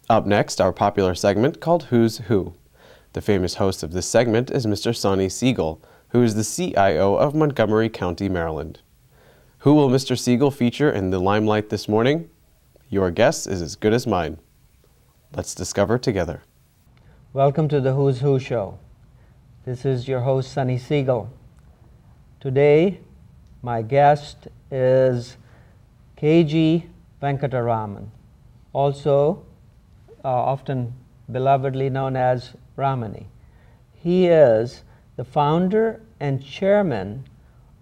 Up next, our popular segment called Who's Who. The famous host of this segment is Mr. Sonny Segal, who is the CIO of Montgomery County, Maryland. Who will Mr. Segal feature in the limelight this morning? Your guess is as good as mine. Let's discover together. Welcome to the Who's Who show. This is your host, Sonny Segal. Today, my guest is KG Venkataraman, also often belovedly known as Ramani. He is the founder and chairman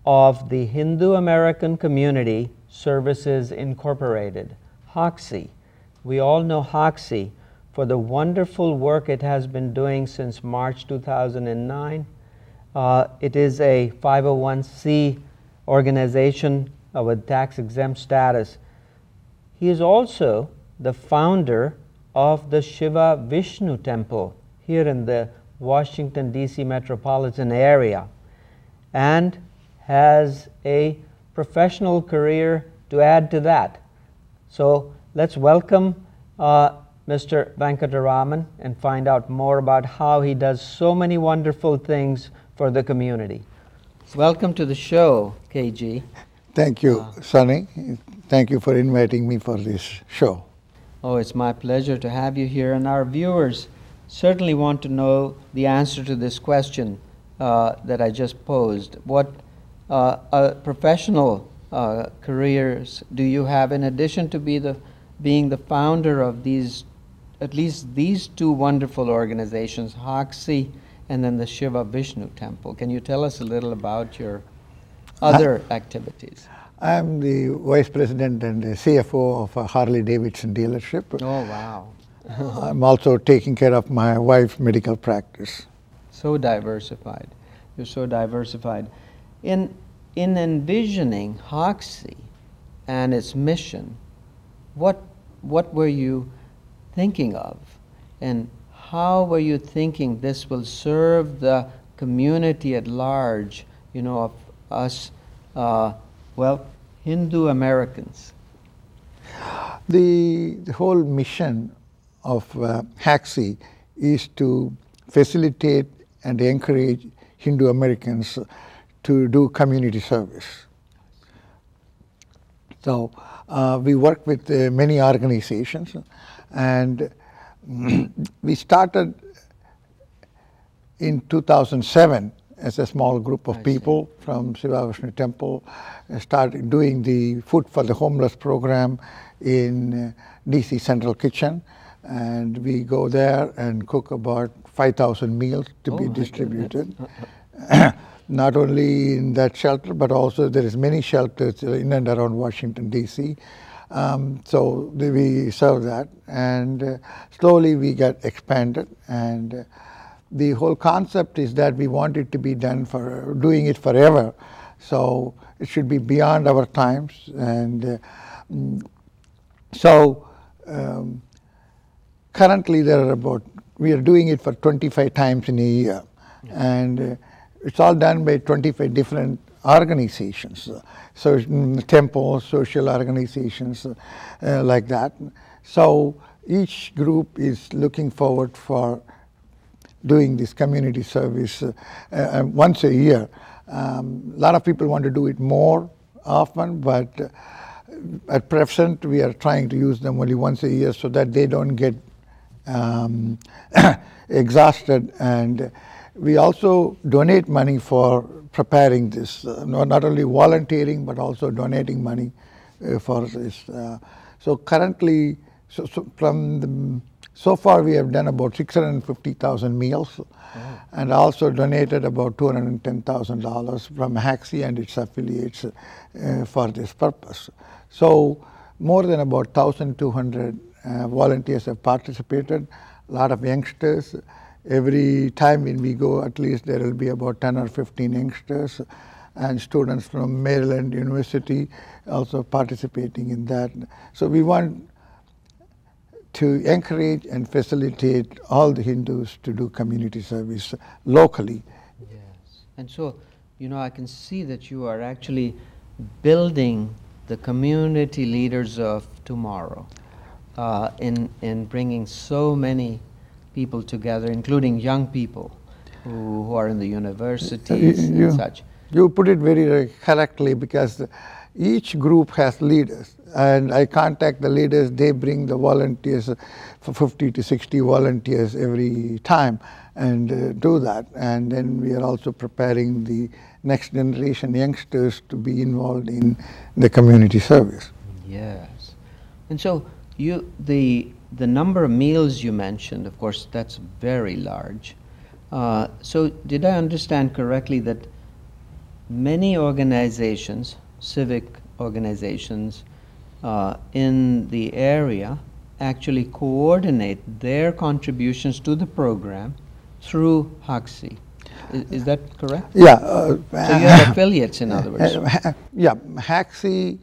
of the Hindu American Community Services Incorporated, HOCSI. We all know HOCSI for the wonderful work it has been doing since March 2009. It is a 501c organization with tax-exempt status. He is also the founder of the Shiva Vishnu Temple here in the Washington, D.C. metropolitan area, and has a professional career to add to that. So let's welcome Mr. Venkataraman and find out more about how he does so many wonderful things for the community. Welcome to the show, KG. Thank you, Sonny. Thank you for inviting me for this show. Oh, it's my pleasure to have you here, and our viewers certainly want to know the answer to this question that I just posed. What professional careers do you have in addition to being the founder of these, at least these two wonderful organizations, HOCSI and then the Shiva Vishnu Temple? Can you tell us a little about your other activities? I'm the Vice President and the CFO of a Harley-Davidson dealership. Oh, wow. I'm also taking care of my wife's medical practice. So diversified. You're so diversified. In envisioning HOCSI and its mission, what were you thinking of? And how were you thinking this will serve the community at large, you know, of us, Hindu Americans? The whole mission of HOCSI is to facilitate and encourage Hindu Americans to do community service. So we work with many organizations, and we started in 2007 as a small group of people from Shiva Vishnu Temple, started doing the Food for the Homeless program in DC Central Kitchen, and we go there and cook about 5,000 meals to be distributed. Not only in that shelter, but also there is many shelters in and around Washington, D.C. So we serve that, and slowly we got expanded, and the whole concept is that we want it to be done for doing it forever. So it should be beyond our times, and currently we are doing it for 25 times in a year, and it's all done by 25 different organizations, so temples, social organizations, like that. So each group is looking forward for doing this community service once a year. A lot of people want to do it more often, but at present we are trying to use them only once a year so that they don't get exhausted. And we also donate money for preparing this, not only volunteering but also donating money for this. So currently, so far we have done about 650,000 meals, and also donated about $210,000 from HOCSI and its affiliates for this purpose. So more than about 1,200 volunteers have participated, a lot of youngsters. Every time when we go, at least there will be about 10 or 15 youngsters and students from Maryland University also participating in that. So we want to encourage and facilitate all the Hindus to do community service locally. Yes. And so, you know, I can see that you are actually building the community leaders of tomorrow. in bringing so many people together, including young people who are in the universities and such. You put it very correctly, because each group has leaders, and I contact the leaders. They bring the volunteers, for 50 to 60 volunteers every time, and do that. And then we are also preparing the next generation youngsters to be involved in the community service. Yes. And so the number of meals you mentioned, of course, that's very large. So did I understand correctly that many organizations, civic organizations in the area, actually coordinate their contributions to the program through HAXI? Is that correct? Yeah. So you have affiliates, in other words. Yeah, HAXI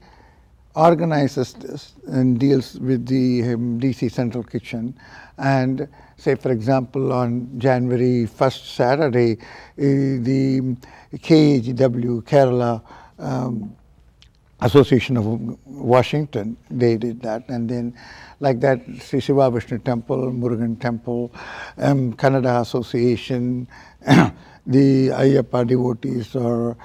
organizes this and deals with the DC Central Kitchen. And say, for example, on January 1st, Saturday, the KAGW, Kerala Association of Washington, they did that. And then like that, Sri Shiva Vishnu Temple, Murugan Temple, Kannada Association, the Ayyappa devotees or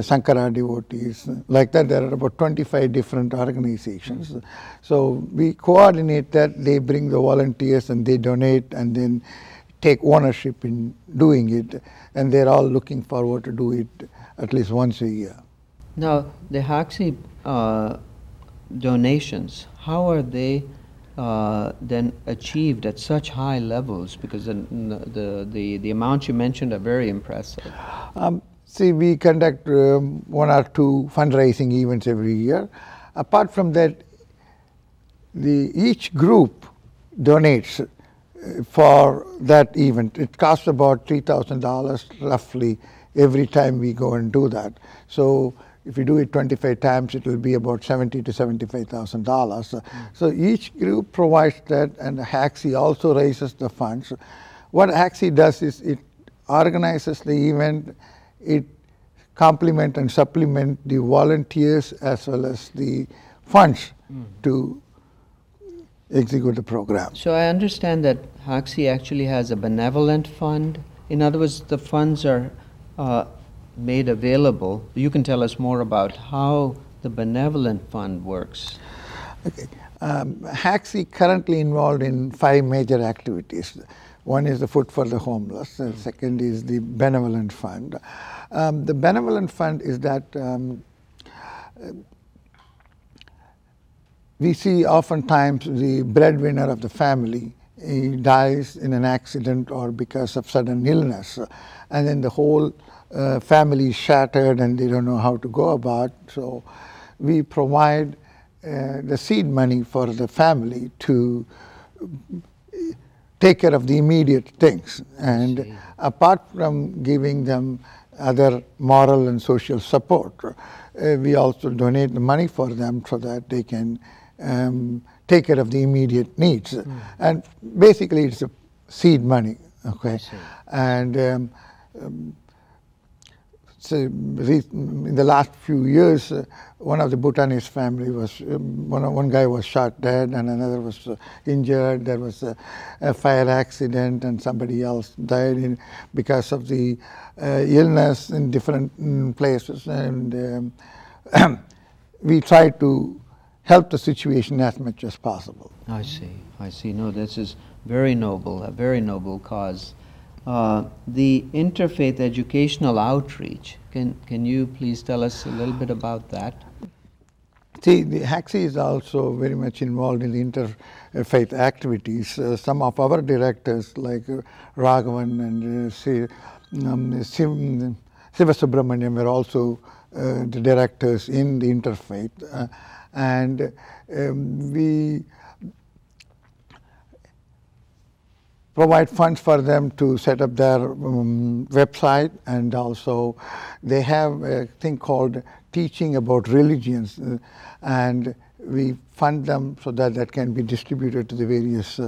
Sankara devotees. Like that, there are about 25 different organizations. So we coordinate that. They bring the volunteers and they donate and then take ownership in doing it. And they're all looking forward to do it at least once a year. Now, the HAXI donations, how are they then achieved at such high levels? Because the amounts you mentioned are very impressive. See, we conduct 1 or 2 fundraising events every year. Apart from that, each group donates for that event. It costs about $3,000 roughly every time we go and do that. So if you do it 25 times, it will be about $70,000 to $75,000. So each group provides that, and HAXI also raises the funds. What HAXI does is it organizes the event, it complement and supplement the volunteers as well as the funds to execute the program. So I understand that HAXI actually has a benevolent fund. In other words, the funds are made available. You can tell us more about how the benevolent fund works. Okay. HAXI currently involved in 5 major activities. One is the Food for the Homeless. The second is the Benevolent Fund. The Benevolent Fund is that we see oftentimes the breadwinner of the family, he dies in an accident or because of sudden illness, and then the whole family is shattered and they don't know how to go about. So we provide the seed money for the family to take care of the immediate things. And apart from giving them other moral and social support, we also donate the money for them so that they can take care of the immediate needs. And basically it's a seed money, okay? And so in the last few years, one of the Bhutanese family was, one guy was shot dead and another was injured. There was a fire accident and somebody else died because of the illness in different places. And we try to help the situation as much as possible. I see. No, this is very noble, a very noble cause. The interfaith educational outreach, can you please tell us a little bit about that? See, the HAXI is also very much involved in the interfaith activities. Some of our directors like Raghavan and Siva Subramaniam were also the directors in the interfaith. And we provide funds for them to set up their website, and also they have a thing called teaching about religions, and we fund them so that that can be distributed to the various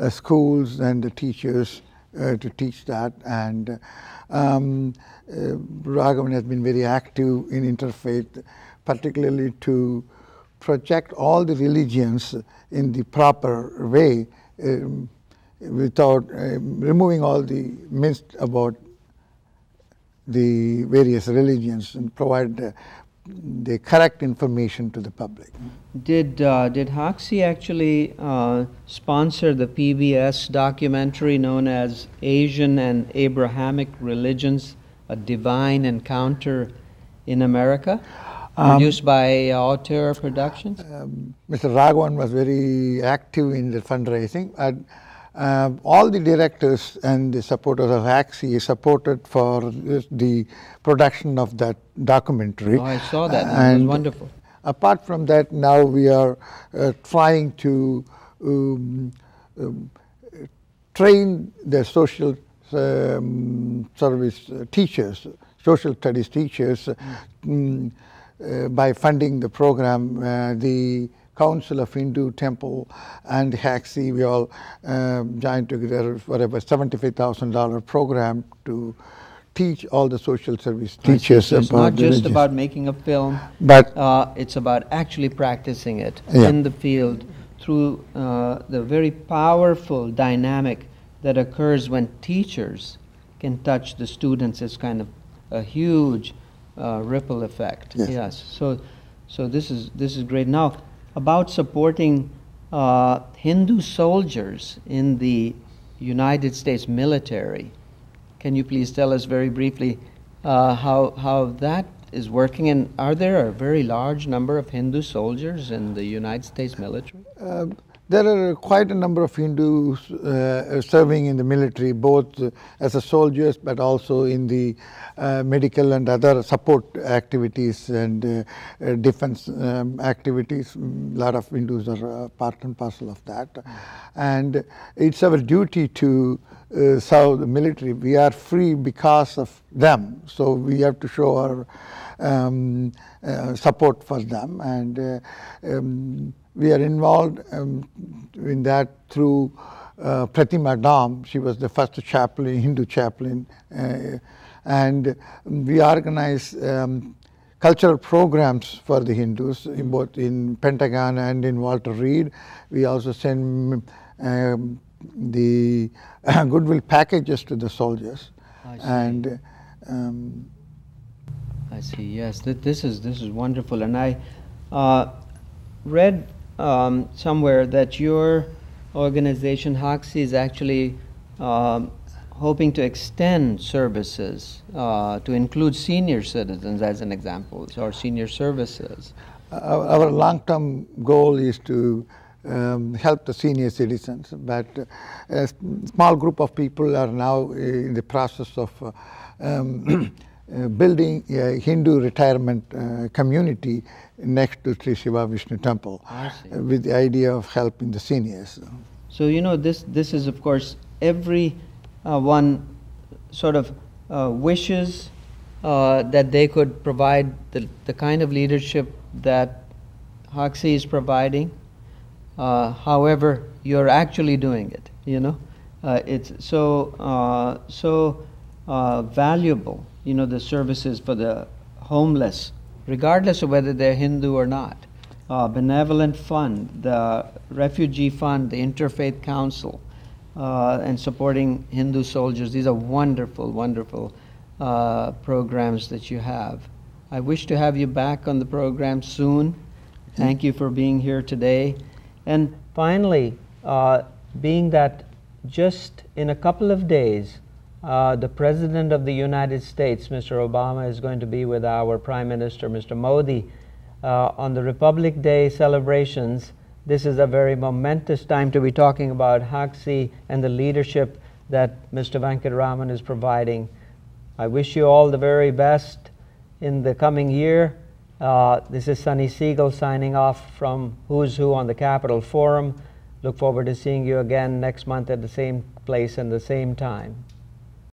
schools and the teachers to teach that. And Raghavan has been very active in interfaith, particularly to project all the religions in the proper way without removing all the myths about the various religions and provide the correct information to the public. Did Hoxie actually sponsor the PBS documentary known as Asian and Abrahamic Religions, A Divine Encounter in America, produced by Auteur Productions? Mr. Raghavan was very active in the fundraising. All the directors and the supporters of Hoxie supported for the production of that documentary. Oh, I saw that. It was wonderful. Apart from that, now we are trying to train the social service teachers, social studies teachers, by funding the program. The Council of Hindu Temple and Hoxie, we all joined together for a $75,000 program to teach all the social service teachers so it's about not just religion. about making a film, But it's about actually practicing it Yeah. in the field through the very powerful dynamic that occurs when teachers can touch the students. It's kind of a huge ripple effect. Yes. So this is great. Now, about supporting Hindu soldiers in the United States military. Can you please tell us very briefly how that is working? And are there a very large number of Hindu soldiers in the United States military? there are quite a number of Hindus serving in the military, both as a soldiers, but also in the medical and other support activities and defense activities. A lot of Hindus are part and parcel of that. And it's our duty to serve the military. We are free because of them, so we have to show our support for them, and we are involved in that through Pratima Dam. She was the first chaplain, Hindu chaplain, and we organize cultural programs for the Hindus, both in Pentagon and in Walter Reed. We also send the goodwill packages to the soldiers. I see. And I see. Yes, this is wonderful, and I read somewhere that your organization Hoxie is actually hoping to extend services to include senior citizens, as an example, or senior services. Our long-term goal is to help the senior citizens, but a small group of people are now in the process of building a Hindu retirement community next to Sri Shiva Vishnu Temple, with the idea of helping the seniors. So you know, this is of course every one sort of wishes that they could provide the kind of leadership that Hoxie is providing. However, you're actually doing it. You know, it's so valuable. You know, the services for the homeless, regardless of whether they're Hindu or not. Benevolent Fund, the Refugee Fund, the Interfaith Council, and supporting Hindu soldiers. These are wonderful, wonderful programs that you have. I wish to have you back on the program soon. Thank you for being here today. And finally, being that just in a couple of days, the President of the United States, Mr. Obama, is going to be with our Prime Minister, Mr. Modi, on the Republic Day celebrations. This is a very momentous time to be talking about Hoxie and the leadership that Mr. Venkataraman is providing. I wish you all the very best in the coming year. This is Sonny Segal signing off from Who's Who on the Capitol Forum. Look forward to seeing you again next month at the same place and the same time.